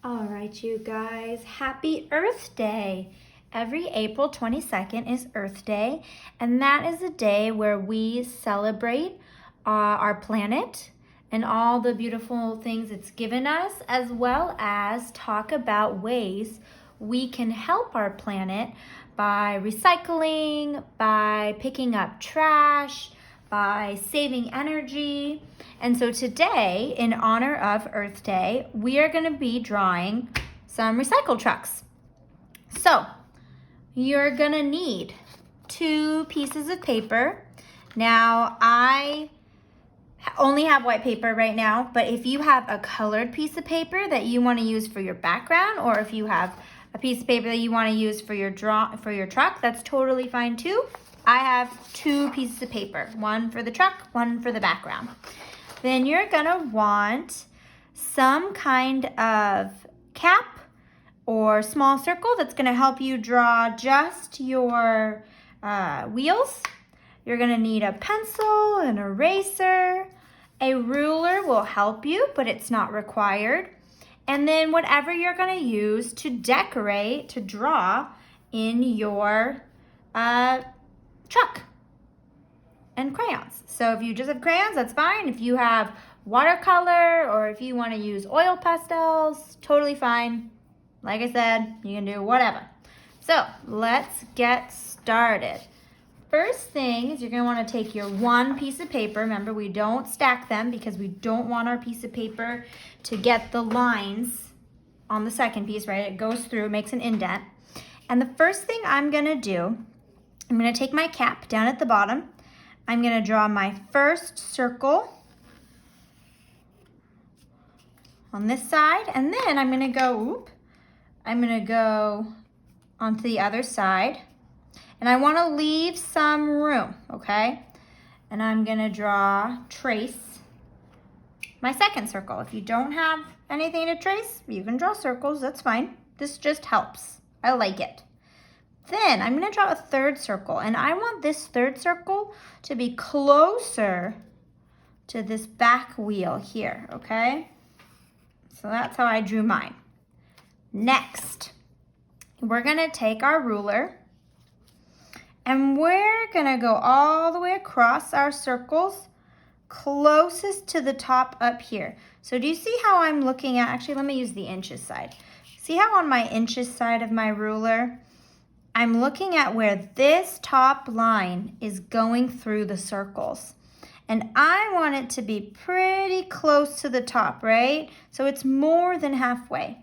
All right, you guys, happy Earth Day. Every April 22nd is Earth Day, and that is a day where we celebrate our planet and all the beautiful things it's given us, as well as talk about ways we can help our planet by recycling, by picking up trash, by saving energy. And so today, in honor of Earth Day, we are going to be drawing some recycle trucks. So you're going to need 2 pieces of paper. Now, I only have white paper right now, but if you have a colored piece of paper that you want to use for your background, or if you have a piece of paper that you want to use for your truck, that's totally fine too. I have 2 pieces of paper, one for the truck, one for the background. Then you're gonna want some kind of cap or small circle that's gonna help you draw just your wheels. You're gonna need a pencil, an eraser, a ruler will help you, but it's not required. And then whatever you're gonna use to decorate, to draw in your truck. And crayons. So if you just have crayons, that's fine. If you have watercolor or if you want to use oil pastels, totally fine. Like I said, you can do whatever. So let's get started. First thing is you're going to want to take your 1 piece of paper. Remember, we don't stack them because we don't want our piece of paper to get the lines on the second piece, right? It goes through, makes an indent. And the first thing I'm going to do, I'm going to take my cap down at the bottom. I'm going to draw my first circle on this side, and then I'm going to go onto the other side, and I want to leave some room, okay? And I'm going to trace my second circle. If you don't have anything to trace, you can draw circles, that's fine. This just helps. I like it. Then I'm going to draw a third circle, and I want this third circle to be closer to this back wheel here, okay? So that's how I drew mine. Next, we're going to take our ruler, and we're going to go all the way across our circles closest to the top up here. So do you see how I'm looking at, actually let me use the inches side. See how on my inches side of my ruler, I'm looking at where this top line is going through the circles. And I want it to be pretty close to the top, right? So it's more than halfway.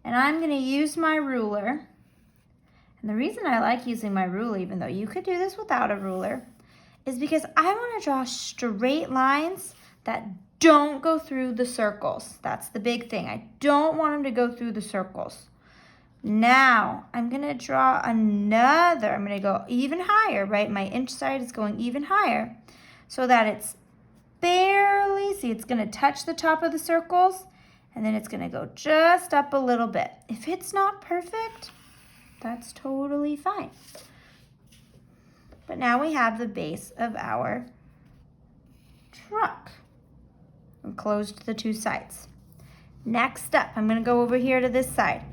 And I'm going to use my ruler. And the reason I like using my ruler, even though you could do this without a ruler, is because I want to draw straight lines that don't go through the circles. That's the big thing. I don't want them to go through the circles. Now, I'm going to draw another. I'm going to go even higher, right? My inch side is going even higher so that it's barely, see, it's going to touch the top of the circles, and then it's going to go just up a little bit. If it's not perfect, that's totally fine. But now we have the base of our truck. And closed the 2 sides. Next up, I'm going to go over here to this side.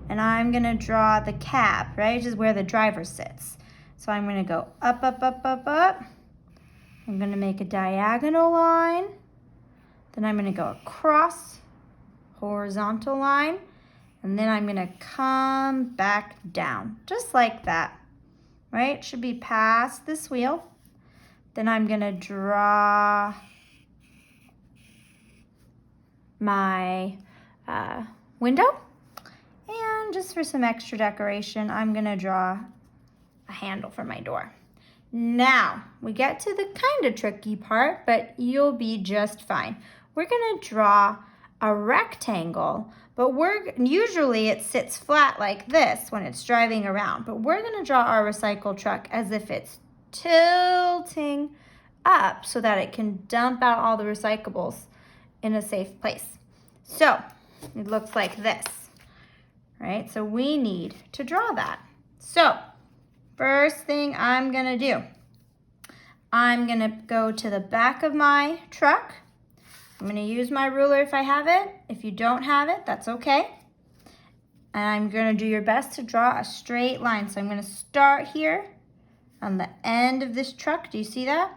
And I'm going to draw the cab, right, which is where the driver sits. So I'm going to go up, up, up, up, up. I'm going to make a diagonal line. Then I'm going to go across, horizontal line. And then I'm going to come back down, just like that, right? It should be past this wheel. Then I'm going to draw my window. And just for some extra decoration, I'm going to draw a handle for my door. Now, we get to the kind of tricky part, but you'll be just fine. We're going to draw a rectangle, but usually it sits flat like this when it's driving around, but we're going to draw our recycle truck as if it's tilting up so that it can dump out all the recyclables in a safe place. So, it looks like this. Right, so we need to draw that. So, first thing I'm gonna do, I'm gonna go to the back of my truck. I'm gonna use my ruler if I have it. If you don't have it, that's okay. And I'm gonna do your best to draw a straight line. So I'm gonna start here on the end of this truck. Do you see that?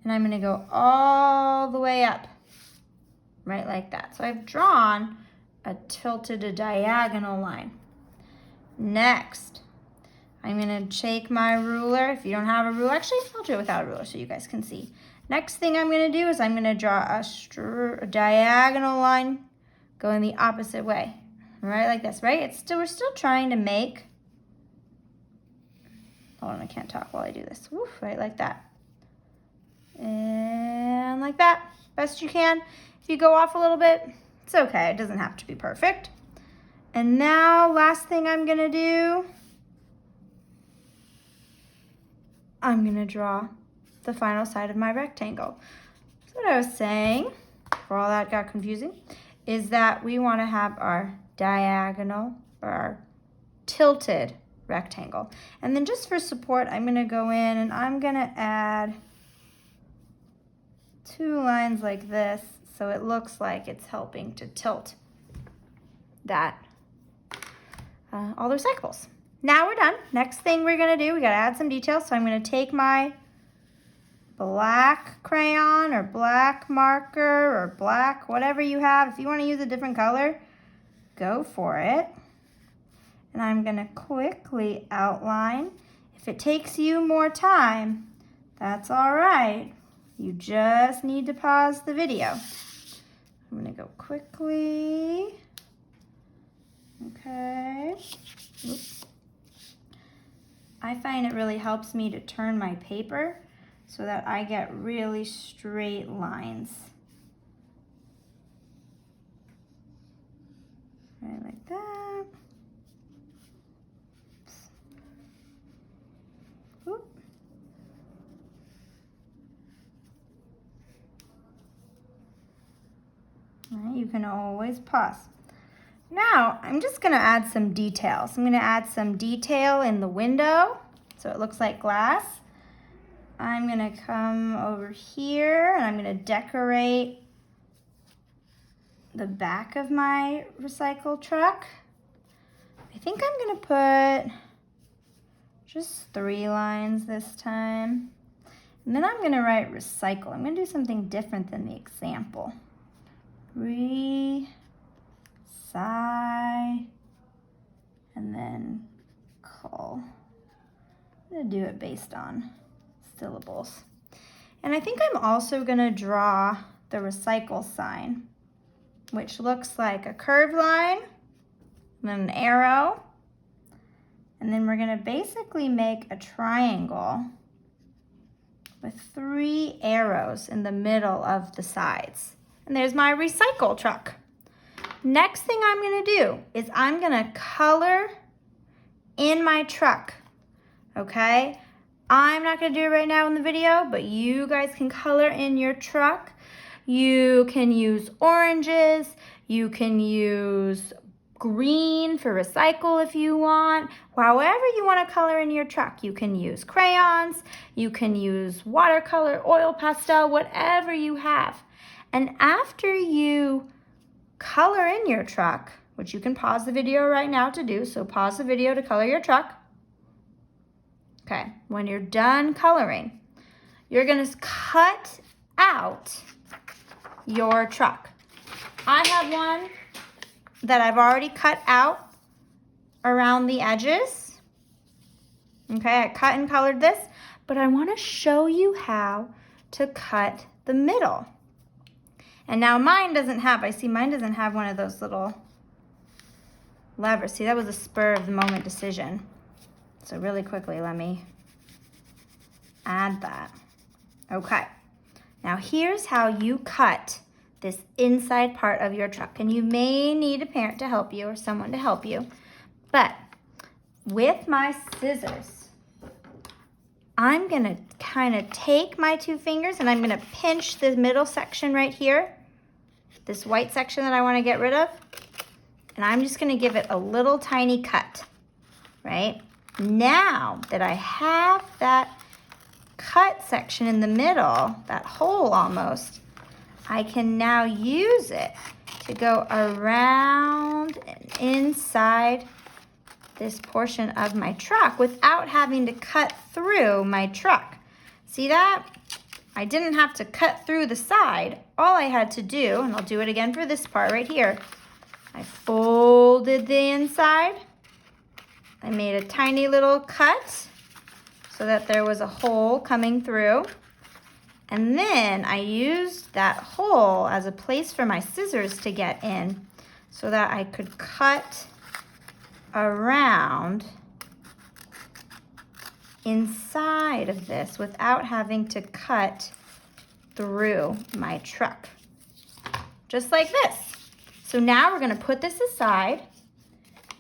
And I'm gonna go all the way up, right like that. So I've drawn a diagonal line. Next, I'm gonna take my ruler. If you don't have a ruler, actually I'll do it without a ruler so you guys can see. Next thing I'm gonna do is I'm gonna draw a diagonal line going the opposite way, right like this, right? We're still trying to make, hold on, I can't talk while I do this. Woof, right like that. And like that, best you can. If you go off a little bit, it's okay, it doesn't have to be perfect. And now, last thing I'm gonna do, I'm gonna draw the final side of my rectangle. So what I was saying, for all that got confusing, is that we wanna have our diagonal, or our tilted rectangle. And then just for support, I'm gonna go in and I'm gonna add 2 lines like this so it looks like it's helping to tilt that, all the recyclables. Now we're done. Next thing we're gonna do, we gotta add some details. So I'm gonna take my black crayon or black marker or black, whatever you have. If you wanna use a different color, go for it. And I'm gonna quickly outline. If it takes you more time, that's all right. You just need to pause the video. I'm gonna go quickly. Okay. Oops. I find it really helps me to turn my paper so that I get really straight lines. Right like that. Oops. All right, you can always pause. Now, I'm just gonna add some details. I'm gonna add some detail in the window so it looks like glass. I'm gonna come over here and I'm gonna decorate the back of my recycle truck. I think I'm gonna put just 3 lines this time. And then I'm gonna write recycle. I'm gonna do something different than the example. Recycle, and then call. I'm gonna do it based on syllables. And I think I'm also gonna draw the recycle sign, which looks like a curved line, and then an arrow. And then we're gonna basically make a triangle with 3 arrows in the middle of the sides. And there's my recycle truck. Next thing I'm gonna do is I'm gonna color in my truck, okay? I'm not gonna do it right now in the video, but you guys can color in your truck. You can use oranges, you can use green for recycle if you want. However you wanna color in your truck. You can use crayons, you can use watercolor, oil pastel, whatever you have. And after you color in your truck, which you can pause the video right now to do, so pause the video to color your truck. Okay, when you're done coloring, you're gonna cut out your truck. I have one that I've already cut out around the edges. Okay, I cut and colored this, but I wanna show you how to cut the middle. And now mine doesn't have, I see mine doesn't have one of those little levers. See, that was a spur of the moment decision. So really quickly, let me add that. Okay, now here's how you cut this inside part of your truck. And you may need a parent to help you or someone to help you. But with my scissors, I'm gonna kind of take my 2 fingers and I'm gonna pinch the middle section right here, this white section that I wanna get rid of, and I'm just gonna give it a little tiny cut, right? Now that I have that cut section in the middle, that hole almost, I can now use it to go around and inside this portion of my truck without having to cut through my truck. See that? I didn't have to cut through the side. All I had to do, and I'll do it again for this part right here, I folded the inside. I made a tiny little cut so that there was a hole coming through. And then I used that hole as a place for my scissors to get in so that I could cut around inside of this without having to cut through my truck. Just like this. So now we're going to put this aside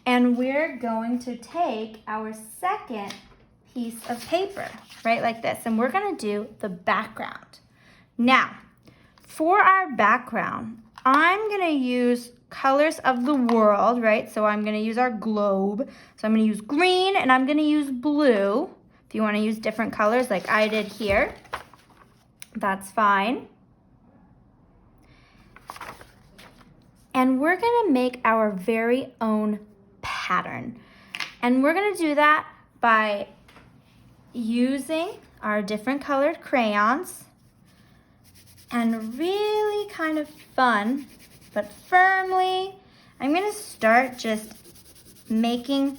and we're going to take our second piece of paper, right, like this, and we're going to do the background. Now, for our background, I'm going to use colors of the world, right? So I'm going to use our globe. So I'm going to use green and I'm going to use blue. If you want to use different colors like I did here, that's fine. And we're going to make our very own pattern. And we're going to do that by using our different colored crayons and really kind of fun, but firmly, I'm going to start just making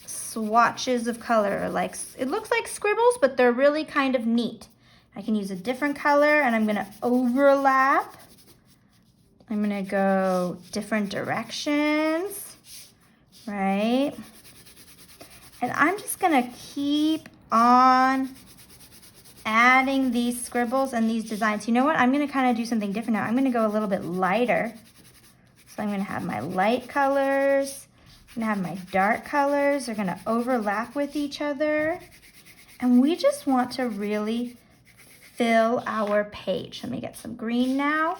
swatches of color. Like, it looks like scribbles, but they're really kind of neat. I can use a different color and I'm going to overlap. I'm going to go different directions, right? And I'm just going to keep on adding these scribbles and these designs. You know what? I'm going to kind of do something different now. I'm going to go a little bit lighter. So I'm going to have my light colors. I'm going to have my dark colors. They're going to overlap with each other. And we just want to really fill our page. Let me get some green now.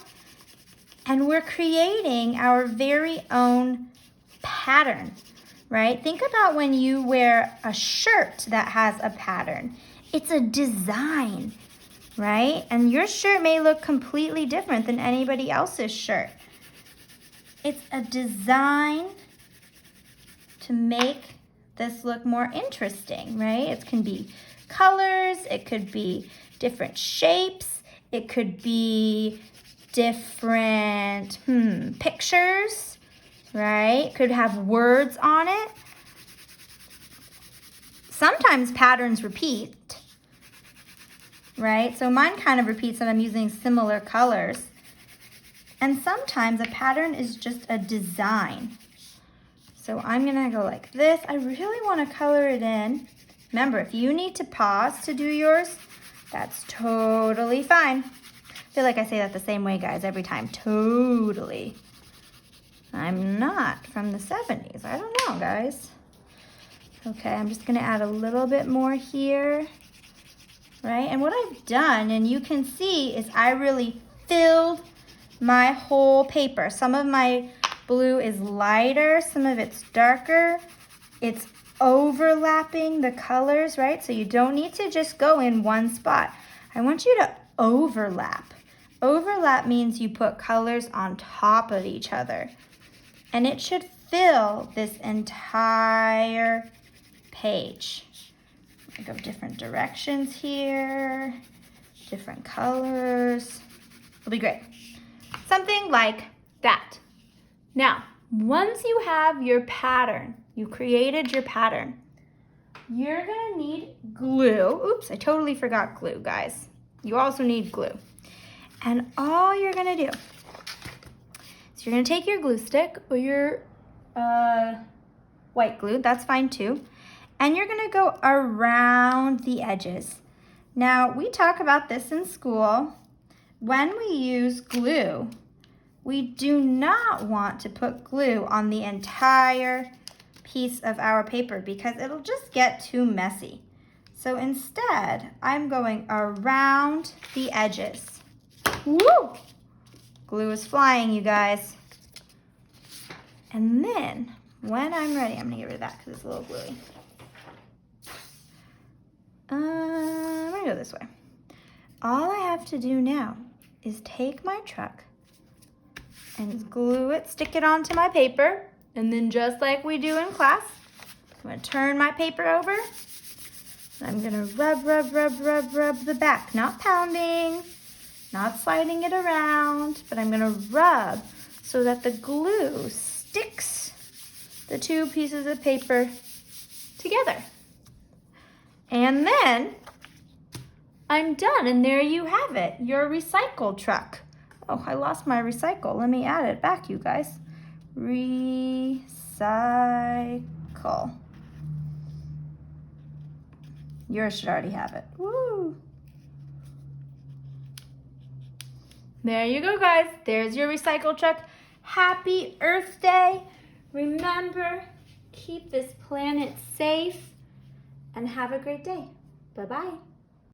And we're creating our very own pattern, right? Think about when you wear a shirt that has a pattern. It's a design, right? And your shirt may look completely different than anybody else's shirt. It's a design to make this look more interesting, right? It can be colors, it could be different shapes, it could be different pictures, right? It could have words on it. Sometimes patterns repeat, right? So mine kind of repeats that I'm using similar colors. And sometimes a pattern is just a design. So I'm gonna go like this. I really wanna color it in. Remember, if you need to pause to do yours, that's totally fine. I feel like I say that the same way, guys, every time. Totally. I'm not from the 70s. I don't know, guys. Okay, I'm just gonna add a little bit more here, right? And what I've done, and you can see, is I really filled my whole paper. Some of my blue is lighter, some of it's darker. It's overlapping the colors, right? So you don't need to just go in one spot. I want you to overlap. Overlap means you put colors on top of each other. And it should fill this entire page. I go different directions here, different colors. It'll be great. Something like that. Now, once you have your pattern, you created your pattern, you're gonna need glue. Oops, I totally forgot glue, guys. You also need glue. And all you're gonna do is you're gonna take your glue stick or your white glue, that's fine too, and you're gonna go around the edges. Now, we talk about this in school. When we use glue, we do not want to put glue on the entire piece of our paper because it'll just get too messy. So instead, I'm going around the edges. Woo! Glue is flying, you guys. And then, when I'm ready, I'm gonna get rid of that because it's a little gluey. I'm gonna go this way. All I have to do now is take my truck and glue it, stick it onto my paper, And then just like we do in class, I'm gonna turn my paper over. I'm gonna rub the back, not pounding, not sliding it around, but I'm gonna rub so that the glue sticks the two pieces of paper together. And then I'm done, and there you have it, your recycle truck. Oh, I lost my recycle. Let me add it back, you guys. Recycle. Yours should already have it. Woo! There you go, guys. There's your recycle truck. Happy Earth Day. Remember, keep this planet safe and have a great day. Bye-bye.